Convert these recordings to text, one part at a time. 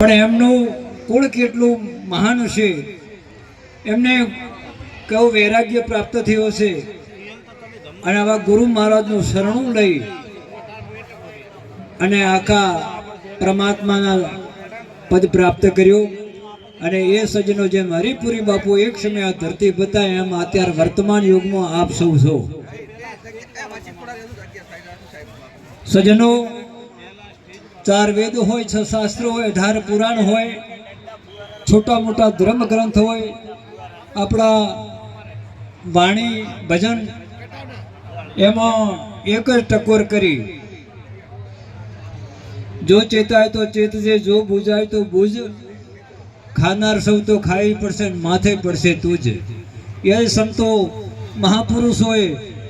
પણ એમનું કુળ કેટલું મહાન છે, એમને કેવું વૈરાગ્ય પ્રાપ્ત થયો છે અને આવા ગુરુ મહારાજનું શરણું લઈ અને આખા પરમાત્માના પદ પ્રાપ્ત કર્યું. અને એ સજ્જનો જેમ હરિપુરી બાપુ એક સમય આ ધરતી બતાય એમ અત્યારે વર્તમાન યુગમાં આપ સૌ છો સજ્જનો. 4 વેદ હોય, 6 શાસ્ત્રો હોય, 18 પુરાણ હોય, छोटा मोटा धर्म ग्रंथ हो, अपना वाणी भजन एमा एक टकोर करी, जो चेताय तो चेतजे, जो बुझाय तो बुझ, खानार सौ तो खाई पड़से, माथे पड़से तुझ. ये संतो महापुरुषोए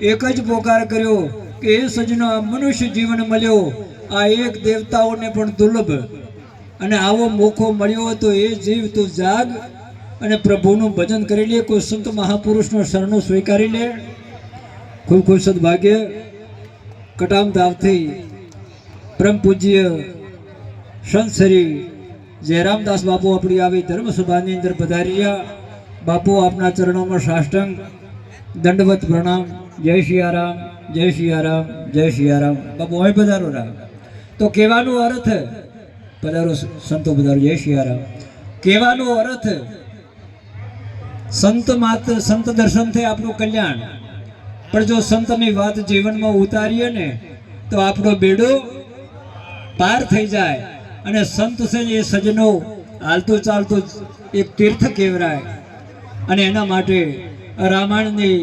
एक ज पोकार कर्यो कि ए सजना मनुष्य जीवन मळ्यो, आ एक देवताओने पण दुर्लभ અને આવો મોકો મળ્યો તો એ જીવ તું જાગ અને પ્રભુનું ભજન કરી લે, કોઈ સંત મહાપુરુષનું શરણું સ્વીકારી લે. ખૂબ ખૂબ સદભાગ્ય. કટામ ધામથી પરમ પૂજ્ય સંત શ્રી જયરામદાસ બાપુ આપણી આવી ધર્મસભાની અંદર પધાર્યા. બાપુ આપના ચરણોમાં સાષ્ટાંગ દંડવત પ્રણામ. જય સિયારામ, જય સિયારામ, જય સિયારામ. બાપુ અહીં પધારો રામ. તો કહેવાનો અર્થ, પધારો સંતો પધારો. જય સિયારામ. કહેવાનો અર્થ સંત માત્ર સંત દર્શનથી આપણું કલ્યાણ, પણ જો સંતની વાત જીવનમાં ઉતારીએ ને તો આપણો બેડો પાર થઈ જાય. અને સંત છે એ સજનો હાલતું ચાલતું એક તીર્થ કહેવાય. અને એના માટે રામાયણની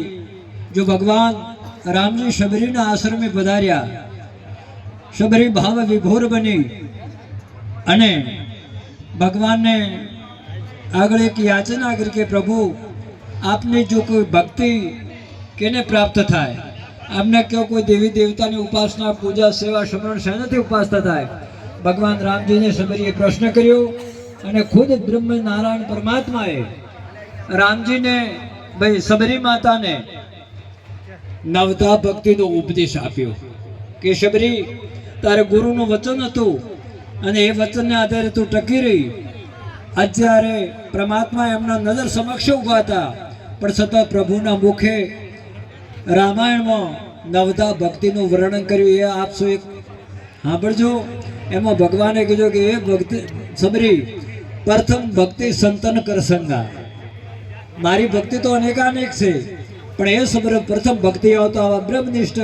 જો ભગવાન રામજી શબરીના આશ્રમે પધાર્યા, શબરી ભાવ વિભોર બની અને भगवान ने आगे एक याचना कर के प्रभु आपने जो कोई भक्ति केने प्राप्त थाय, आपने क्यों कोई देवी देवता की उपासना पूजा सेवा समरण शैनथी उपासना थाय. भगवान राम जी ने शबरीए प्रश्न कर्यो અને खुद ब्रह्म नारायण परमात्माए राम जी ने भाई शबरी माता ने नवता भक्ति नो उपदेश आप्यो कि शबरी तारे गुरु नु वचन हतुं અને એ વચનને આધારે તું ટકી રહી. અત્યારે પરમાત્મા એમના નજર સમક્ષ ઉભા હતા, પણ છતાં પ્રભુના મુખે રામાયણમાં નવતા ભક્તિનું વર્ણન કર્યું. એ આપશો એક સાંભળજો. એમાં ભગવાને કીધું કે એ ભક્તિ સબરી પ્રથમ ભક્તિ સંતન કરસંગા. મારી ભક્તિ તો અનેકાનેક છે, પણ એ સબર પ્રથમ ભક્તિ આવતો આવા બ્રહ્મનિષ્ઠ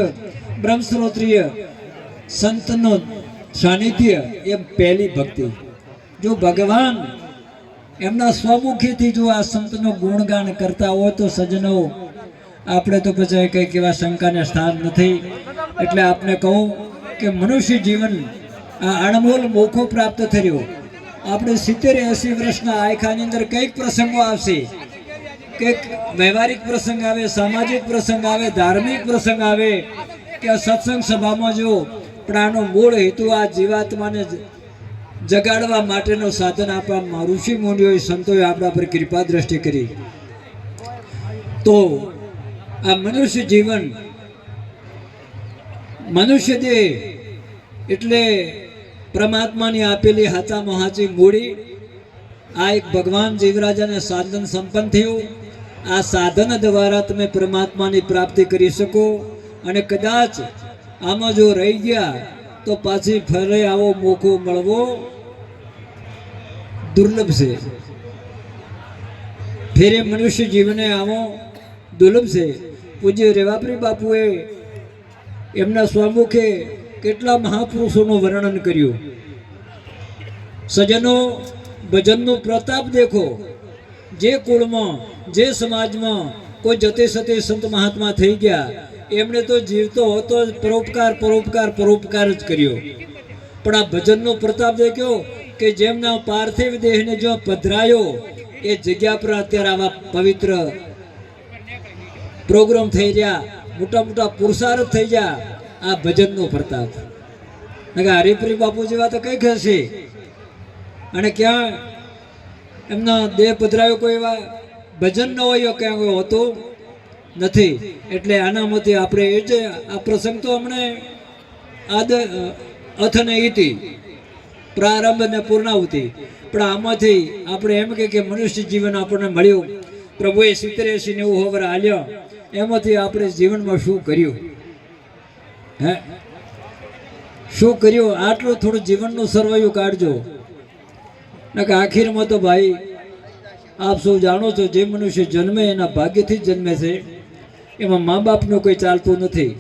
બ્રહ્મશ્રોત્રિય સંતનો सानिध्य ये पहली भक्ति. जो भगवान एमना स्वमुखी जो आ संतनो गुणगान करता हो तो सजनो आपणे तो पछी कई केवा शंका ने स्थान नथी. एटले आपने कहूं कि मनुष्य जीवन आ अणमोल मोखो प्राप्त थयो. आपणे 70-80 वर्षना आयखानी अंदर कई प्रसंगो आवशे, कईक व्यवहारिक प्रसंग आवे, सामाजिक प्रसंग आवे, धार्मिक प्रसंग आवे कि सत्संग सभामां जो પણ આનો મૂળ હેતુ આ જીવાત્માને જગાડવા માટેનો સાધન આપવા ઋષિ મુનિઓએ સંતોએ આપણા પર કૃપા દ્રષ્ટિ કરી. તો આ મનુષ્ય જીવન, મનુષ્ય દેહ એટલે પરમાત્માની આપેલી હાચામાં હાચી મૂડી. આ એક ભગવાન જીવરાજાને સાધન સંપન્ન થયું. આ સાધન દ્વારા તમે પરમાત્માની પ્રાપ્તિ કરી શકો. અને કદાચ આમાં જો રહી ગયા તો પાછી ફરે આવો મોકો મળવો દુર્લભ છે. ફેરે મનુષ્ય જીવને આવો દુર્લભ છે. પૂજ્ય રેવાપરી બાપુએ એમના સ્વમુખે કેટલા મહાપુરુષોનું વર્ણન કર્યું. સજનો ભજનનો પ્રતાપ દેખો. જે કુળમાં જે સમાજમાં કોઈ જતે સતે સંત મહાત્મા થઈ ગયા, એમણે તો જીવતો હતો પરોપકાર પરોપકાર પરોપકાર જ કર્યો. પણ આ ભજનનો પ્રતાપ દેખ્યો કે જેમના પાર્થિવ દેહને જો પધરાયો એ જગ્યા પર અત્યારે આવા પવિત્ર પ્રોગ્રામ થઈ રહ્યા, મોટા મોટા પુરુષાર્થ થઈ ગયા. આ ભજનનો પ્રતાપ. હરિપુરી બાપુ જેવા તો કઈ હશે, અને ક્યાં એમના દેહ પધરાયો કોઈ એવા ભજન ન હોય ક્યાં કોઈ હોતું નથી. એટલે આનામાંથી આપણે એ જ આ પ્રસંગ તો હમણે આદ અથને ઈતી પ્રારંભ અને પૂર્ણાહુતિ. પણ આમાંથી આપણે એમ કે મનુષ્ય જીવન આપણને મળ્યું, પ્રભુએ 87-90 વર્ષ આલ્યા, એમાંથી આપણે જીવનમાં શું કર્યું? હે, શું કર્યું? આટલું થોડું જીવનનું સરવૈયું કાઢજો. કે આખીરમાં તો ભાઈ આપ સૌ જાણો છો, જે મનુષ્ય જન્મે એના ભાગ્યથી જ જન્મે છે, એમાં મા બાપનું કોઈ ચાલતું નથી.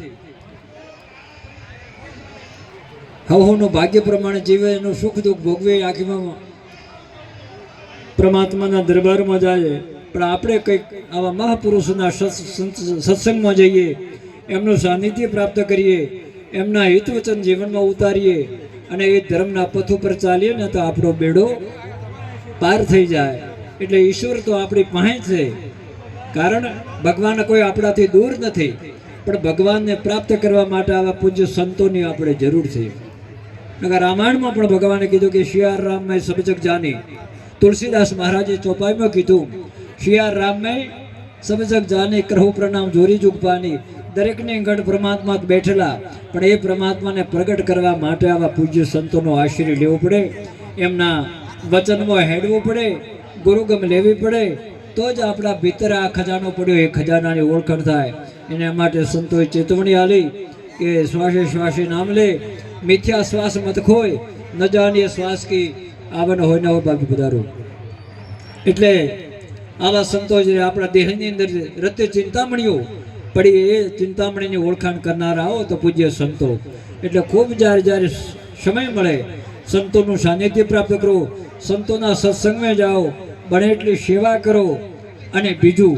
હવનું ભાગ્ય પ્રમાણે જીવે, એનું સુખ દુઃખ ભોગવે, આખીમાં પરમાત્માના દરબારમાં જાય. પણ આપણે કંઈક આવા મહાપુરુષોના સત્સંગમાં જઈએ, એમનું સાનિધ્ય પ્રાપ્ત કરીએ, એમના હિતવચન જીવનમાં ઉતારીએ અને એ ધર્મના પથ ઉપર ચાલીએ ને તો આપણો બેડો પાર થઈ જાય. એટલે ઈશ્વર તો આપણી પાસે છે, કારણ ભગવાન કોઈ આપણાથી દૂર નથી, પણ ભગવાનને પ્રાપ્ત કરવા માટે આવા પૂજ્ય સંતોની આપણે જરૂર છે. રામાયણમાં પણ ભગવાને કીધું કે શિયાર રામ મેં સબ જગ જાની. તુલસીદાસ મહારાજે ચોપાઈમાં કીધું, શિયાર રામ મેં સબ જગ જાની, કરહુ પ્રણામ જોરી જુગ પાની. દરેકની ગઢ પરમાત્મા બેઠેલા, પણ એ પરમાત્માને પ્રગટ કરવા માટે આવા પૂજ્ય સંતોનો આશ્રય લેવો પડે, એમના વચનમાં હેડવું પડે, ગુરુગમ લેવી પડે, તો જ આપણા ભીતર આ ખજાનો પડ્યો એ ખજાનાની ઓળખાણ થાય. એના માટે સંતોએ ચેતવણી આલી કે શ્વાસે શ્વાસે નામ લે, મિથ્યા શ્વાસ મત ખોય, ન જાણીએ શ્વાસ કી આવન હોય ન હોય બાકી પધારું. એટલે આવા સંતો જે આપણા દેહની અંદર રતે ચિંતામણીઓ પડી, એ ચિંતામણીની ઓળખાણ કરનારા હો તો પૂજ્ય સંતો. એટલે ખૂબ જ્યારે સમય મળે સંતોનું સાનિધ્ય પ્રાપ્ત કરો, સંતોના સત્સંગમાં જાઓ, બને એટલી સેવા કરો. અને બીજું